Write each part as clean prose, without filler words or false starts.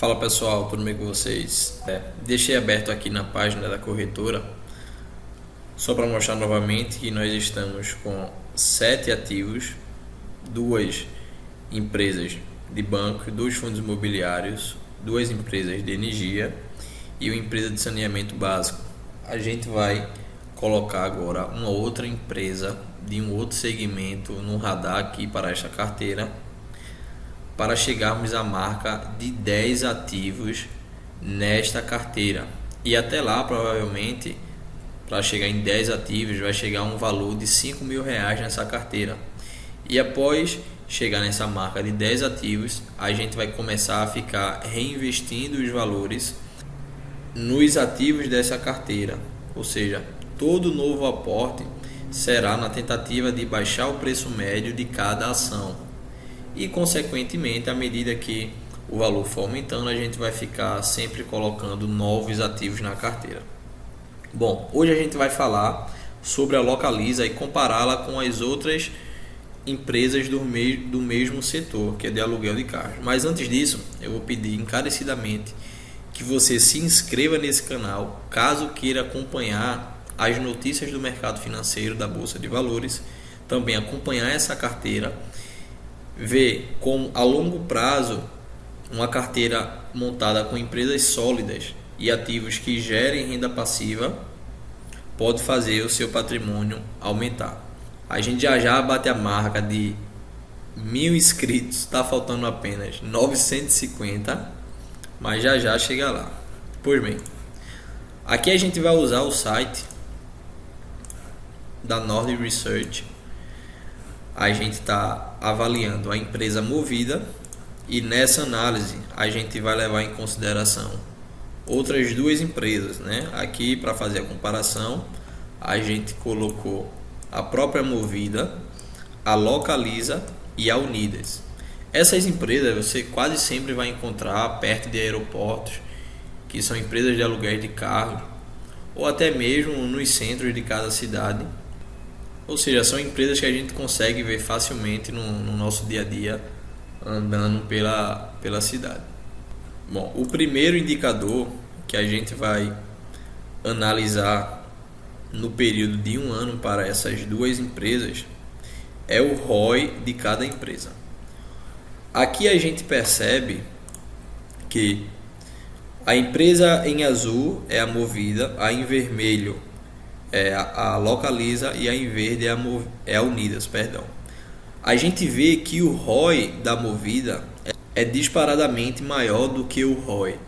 Fala pessoal, tudo bem com vocês? Deixei aberto aqui na página da corretora só para mostrar novamente que nós estamos com 7 ativos, duas empresas de banco, dois fundos imobiliários, duas empresas de energia e uma empresa de saneamento básico. A gente vai colocar agora uma outra empresa de um outro segmento no radar aqui para esta carteira, para chegarmos à marca de 10 ativos nesta carteira. E até lá, provavelmente, para chegar em 10 ativos, vai chegar um valor de R$ 5.000 nessa carteira. E após chegar nessa marca de 10 ativos, a gente vai começar a ficar reinvestindo os valores nos ativos dessa carteira. Ou seja, todo novo aporte será na tentativa de baixar o preço médio de cada ação. E consequentemente, à medida que o valor for aumentando, a gente vai ficar sempre colocando novos ativos na carteira. Bom, hoje a gente vai falar sobre a Localiza e compará-la com as outras empresas do mesmo setor, que é de aluguel de carros. Mas antes disso, eu vou pedir encarecidamente que você se inscreva nesse canal, caso queira acompanhar as notícias do mercado financeiro da Bolsa de Valores, também acompanhar essa carteira, ver como a longo prazo uma carteira montada com empresas sólidas e ativos que gerem renda passiva pode fazer o seu patrimônio aumentar. A gente já bate a marca de 1.000 inscritos, está faltando apenas 950, mas já chega lá. Pois bem, aqui a gente vai usar o site da Nord Research. A gente está avaliando a empresa Movida e nessa análise a gente vai levar em consideração outras duas empresas, né? Aqui, para fazer a comparação, a gente colocou a própria Movida, a Localiza e a Unidas. Essas empresas você quase sempre vai encontrar perto de aeroportos, que são empresas de aluguel de carro, ou até mesmo nos centros de cada cidade. Ou seja, são empresas que a gente consegue ver facilmente no nosso dia a dia andando pela cidade. Bom, o primeiro indicador que a gente vai analisar no período de um ano para essas duas empresas é o ROI de cada empresa. Aqui a gente percebe que a empresa em azul é a Movida, a em vermelho é a Localiza e a em verde é a Unidas, perdão. A gente vê que o ROI da Movida é disparadamente maior do que o ROI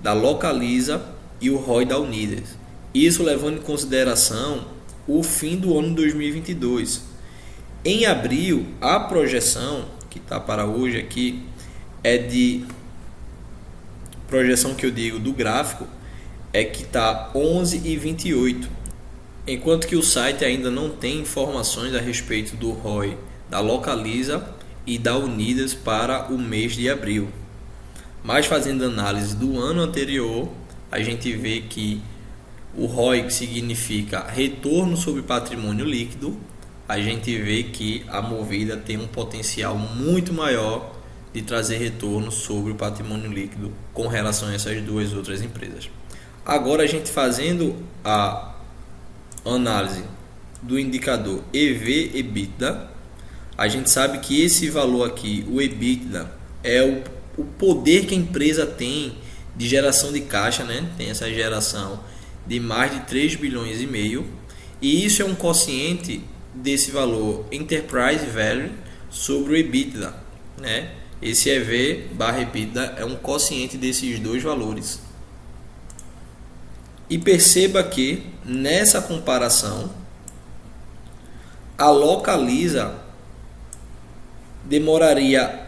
da Localiza e o ROI da Unidas. Isso levando em consideração o fim do ano 2022. Em abril, a projeção que está para hoje aqui é de projeção que eu digo do gráfico é que está 11,28. Enquanto que o site ainda não tem informações a respeito do ROI da Localiza e da Unidas para o mês de abril. Mas fazendo análise do ano anterior, a gente vê que o ROI, que significa retorno sobre patrimônio líquido, a gente vê que a Movida tem um potencial muito maior de trazer retorno sobre o patrimônio líquido com relação a essas duas outras empresas. Agora a gente fazendo a análise do indicador EV/EBITDA, a gente sabe que esse valor aqui, o EBITDA, é o poder que a empresa tem de geração de caixa, né? Tem essa geração de mais de 3 bilhões e meio, e isso é um quociente desse valor Enterprise Value sobre o EBITDA, né? Esse EV/EBITDA é um quociente desses dois valores. E perceba que nessa comparação a Localiza demoraria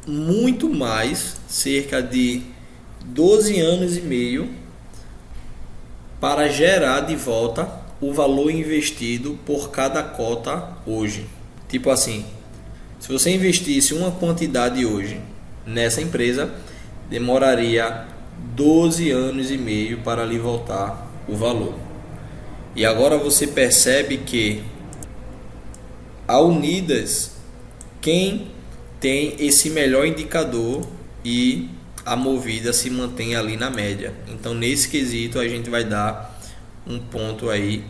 muito mais, cerca de 12 anos e meio, para gerar de volta o valor investido por cada cota hoje. Tipo assim, se você investisse uma quantidade hoje nessa empresa, demoraria 12 anos e meio para lhe voltar o valor. E agora você percebe que a Unidas, quem tem esse melhor indicador e a Movida se mantém ali na média. Então nesse quesito a gente vai dar um ponto aí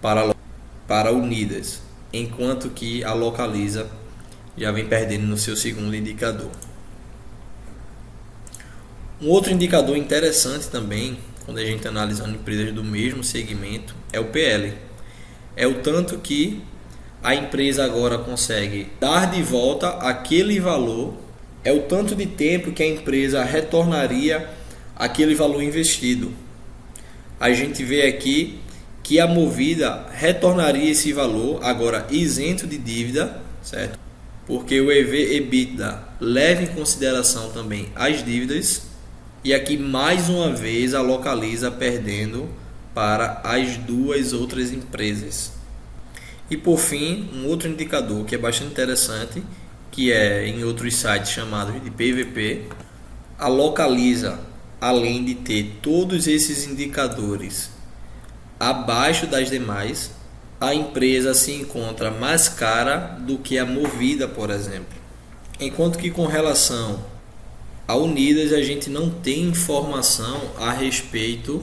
para Unidas, enquanto que a Localiza já vem perdendo no seu segundo indicador. Um outro indicador interessante também, quando a gente está analisando empresas do mesmo segmento, é o PL. É o tanto que a empresa agora consegue dar de volta aquele valor, é o tanto de tempo que a empresa retornaria aquele valor investido. A gente vê aqui que a Movida retornaria esse valor agora isento de dívida, certo? Porque o EV/EBITDA leva em consideração também as dívidas, e aqui mais uma vez a Localiza perdendo para as duas outras empresas. E por fim, um outro indicador que é bastante interessante, que é em outros sites chamados de PVP, a Localiza, além de ter todos esses indicadores abaixo das demais, a empresa se encontra mais cara do que a Movida, por exemplo. Enquanto que com relação a Unidas a gente não tem informação a respeito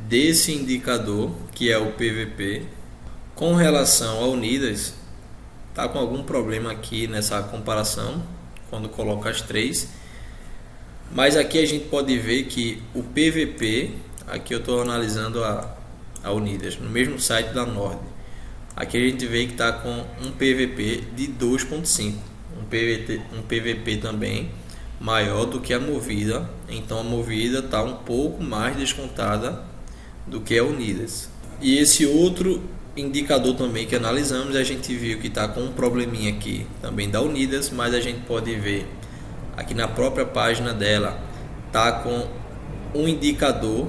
desse indicador, que é o PVP. Com relação a Unidas, está com algum problema aqui nessa comparação, quando coloca as três. Mas aqui a gente pode ver que o PVP, aqui eu estou analisando a Unidas, no mesmo site da Nord. Aqui a gente vê que está com um PVP de 2.5, um PVP também maior do que a Movida. Então a Movida está um pouco mais descontada do que a Unidas. E esse outro indicador também que analisamos, a gente viu que está com um probleminha aqui também da Unidas, mas a gente pode ver aqui na própria página dela, está com um indicador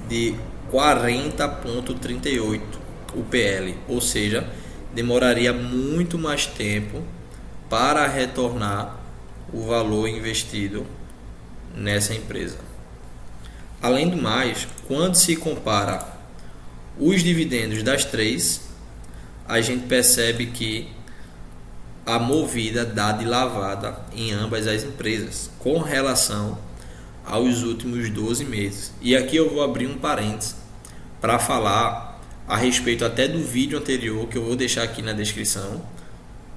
de 40.38 o PL, ou seja, demoraria muito mais tempo para retornar o valor investido nessa empresa. Além do mais, quando se compara os dividendos das três, a gente percebe que a Movida dá de lavada em ambas as empresas com relação aos últimos 12 meses. E aqui eu vou abrir um parênteses para falar a respeito até do vídeo anterior, que eu vou deixar aqui na descrição,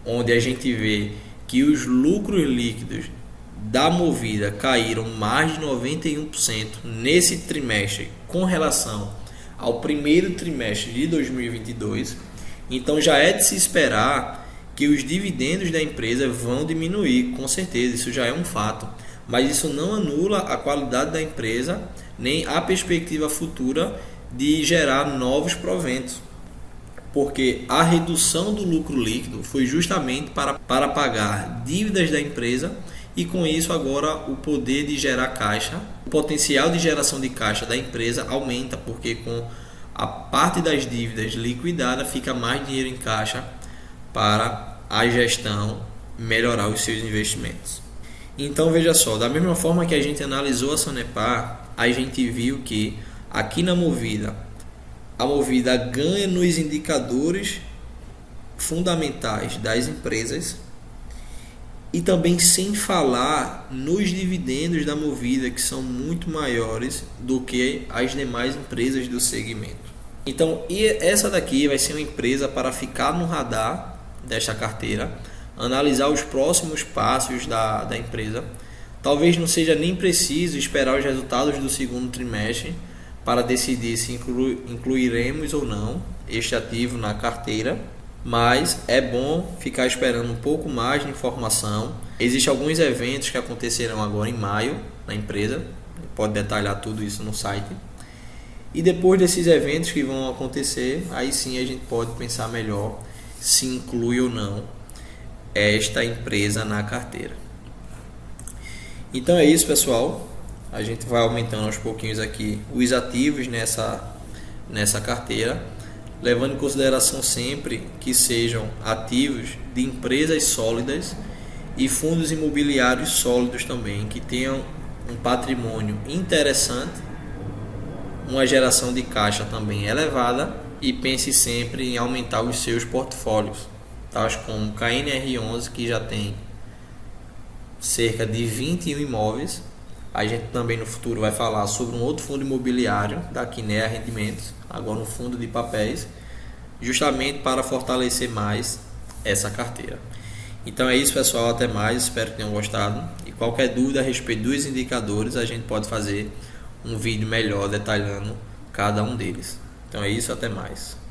onde a gente vê que os lucros líquidos da Movida caíram mais de 91% nesse trimestre com relação ao primeiro trimestre de 2022. Então já é de se esperar que os dividendos da empresa vão diminuir, com certeza, isso já é um fato. Mas isso não anula a qualidade da empresa, nem a perspectiva futura de gerar novos proventos. Porque a redução do lucro líquido foi justamente para pagar dívidas da empresa, e com isso agora o poder de gerar caixa, o potencial de geração de caixa da empresa aumenta, porque com a parte das dívidas liquidada fica mais dinheiro em caixa para a gestão melhorar os seus investimentos. Então veja só, da mesma forma que a gente analisou a Sanepar, a gente viu que aqui na Movida, a Movida ganha nos indicadores fundamentais das empresas, e também sem falar nos dividendos da Movida, que são muito maiores do que as demais empresas do segmento. Então, e essa daqui vai ser uma empresa para ficar no radar desta carteira, analisar os próximos passos da empresa. Talvez não seja nem preciso esperar os resultados do segundo trimestre para decidir se incluiremos ou não este ativo na carteira, mas é bom ficar esperando um pouco mais de informação. Existem alguns eventos que acontecerão agora em maio na empresa, pode detalhar tudo isso no site. E depois desses eventos que vão acontecer, aí sim a gente pode pensar melhor se inclui ou não esta empresa na carteira. Então é isso, pessoal. A gente vai aumentando aos pouquinhos aqui os ativos nessa carteira, levando em consideração sempre que sejam ativos de empresas sólidas e fundos imobiliários sólidos também, que tenham um patrimônio interessante, uma geração de caixa também elevada, e pense sempre em aumentar os seus portfólios, tais como KNR11, que já tem cerca de 21 imóveis. A gente também no futuro vai falar sobre um outro fundo imobiliário da Kinea Rendimentos, agora um fundo de papéis, justamente para fortalecer mais essa carteira. Então é isso, pessoal, até mais, espero que tenham gostado, e qualquer dúvida a respeito dos indicadores a gente pode fazer um vídeo melhor detalhando cada um deles. Então é isso, até mais.